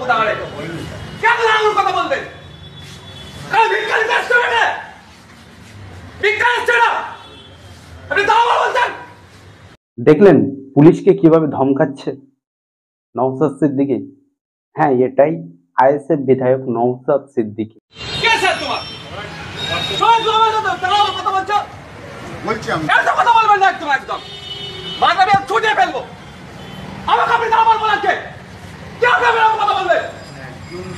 কোথাকারে কেন আঙুল কথা বলবেন? কারণ ভিক্ষারি চাষ করে না, ভিক্ষা আসছে না, আপনি দাওয়া বলছেন। দেখলেন পুলিশকে কিভাবে ধমকাচ্ছে নওশাদ সিদ্দিকী। হ্যাঁ, এটাই আইএসএফ বিধায়ক নওশাদ সিদ্দিকী। কে স্যার তোমার? সবাই তোমার কথা বলছো, বলছি আমি এত কথা বলবেন না একদম একদম, মাথা বের ছুটিয়ে ফেলবো। আমাকে আপনি দাওয়া বলবো না, কে কেন কথা বলবেন?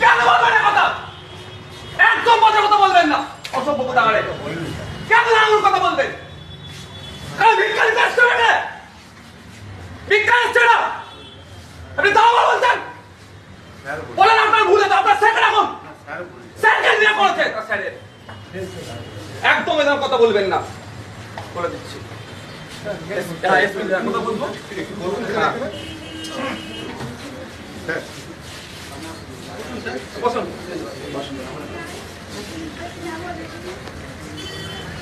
কেন বলবেন না কথা? একদম মজার কথা বলবেন না, অসভ্য কোথাকারে কেন আঙুল কথা বলবেন? কারণ ভিক্ষারি চাষ করে না, ভিক্ষা আসছে না, আপনি দাওয়া বলছেন। বলেন আপনার ভুল আছে, আপনার স্যার এখন স্যারকে নিয়ে করেছে, স্যারের একদম এরকম কথা বলবেন না, বলে দিচ্ছি। হ্যাঁ, এসপি কথা বলবো। হ্যাঁ। বসুন।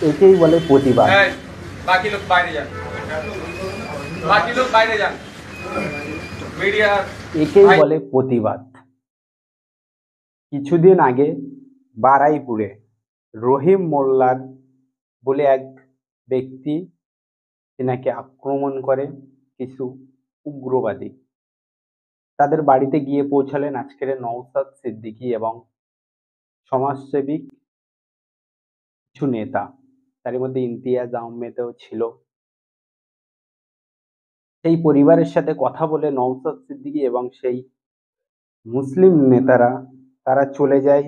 একেই বলে প্রতিবাদ। হ্যাঁ, বাকি লোক বাইরে যান, বাকি লোক বাইরে যান। মিডিয়া একেই বলে প্রতিবাদ। কিছুদিন আগে বারাইপুরে রহিম মোল্লার বলে এক ব্যক্তি তিনাকে আক্রমণ করে কিছু উগ্রবাদী। তাদের বাড়িতে গিয়ে পৌঁছালেন আজকের নওশাদ সিদ্দিকী এবং সমাজসেবী কিছু নেতা, তার মধ্যে ইমতিয়াজ আহমেদও ছিল। সেই পরিবারের সাথে কথা বলে নওশাদ সিদ্দিকী এবং সেই মুসলিম নেতারা তারা চলে যায়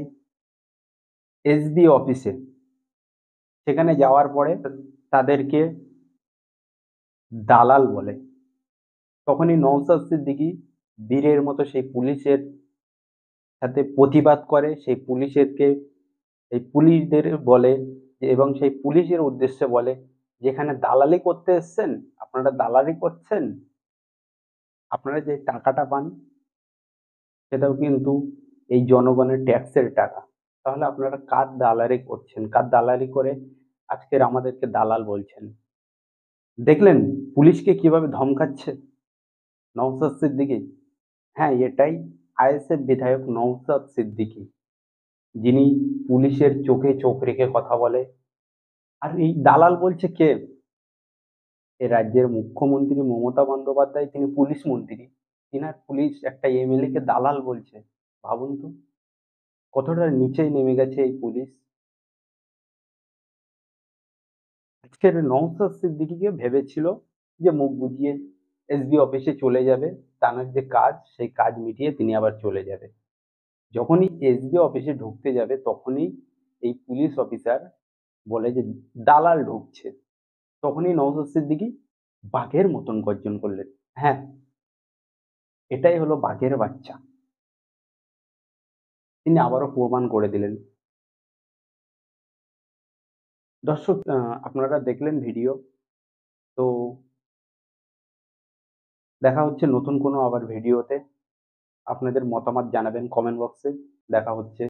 এসবি অফিসে। সেখানে যাওয়ার পরে তাদেরকে দালাল বলে। তখনই নওশাদ সিদ্দিকী বীরের মতো সেই পুলিশের সাথে প্রতিবাদ করে, সেই পুলিশদের বলে এবং সেই পুলিশের উদ্দেশ্যে বলে, যেখানে দালালি করতে এসছেন, আপনারা দালালি করছেন, আপনারা যে টাকাটা পান সেটাও কিন্তু এই জনগণের ট্যাক্সের টাকা। তাহলে আপনারা কার দালালি করছেন? কার দালালি করে আজকের আমাদেরকে দালাল বলছেন? দেখলেন পুলিশকে কিভাবে ধমকাচ্ছে নওশাদ সিদ্দিকী। হ্যাঁ, এটাই আইএসএফ বিধায়ক নওশাদ সিদ্দিকী, যিনি পুলিশের চোখে চোখ রেখে কথা বলে। আর এই দালাল বলছে কে? এ রাজ্যের মুখ্যমন্ত্রী মমতা বন্দ্যোপাধ্যায়, তিনি পুলিশ মন্ত্রী, তিনার পুলিশ একটা এমএলএ কে দালাল বলছে। ভাবুন তো কতটা নিচে নেমে গেছে এই পুলিশ। আজকের নওশাদ সিদ্দিকীকে ভেবেছিল যে মুখ বুজিয়ে এসবি অফিসে চলে যাবে, তার যে কাজ সেই কাজ মিটিয়ে তিনি আবার চলে যাবে। যখনই এসবি অফিসে ঢুকতে যাবে তখনই এই পুলিশ অফিসার বলে যে দালাল ঢুকছে। তখনই নওশাদ সিদ্দিকী বাঘের মতন গর্জন করলেন। হ্যাঁ, এটাই হলো বাঘের বাচ্চা। তিনি আবারও প্রমাণ করে দিলেন। দর্শক, আপনারা দেখলেন ভিডিও। তো দেখা হচ্ছে নতুন কোনো আবার ভিডিওতে। আপনাদের মতামত জানাবেন কমেন্ট বক্সে। দেখা হচ্ছে।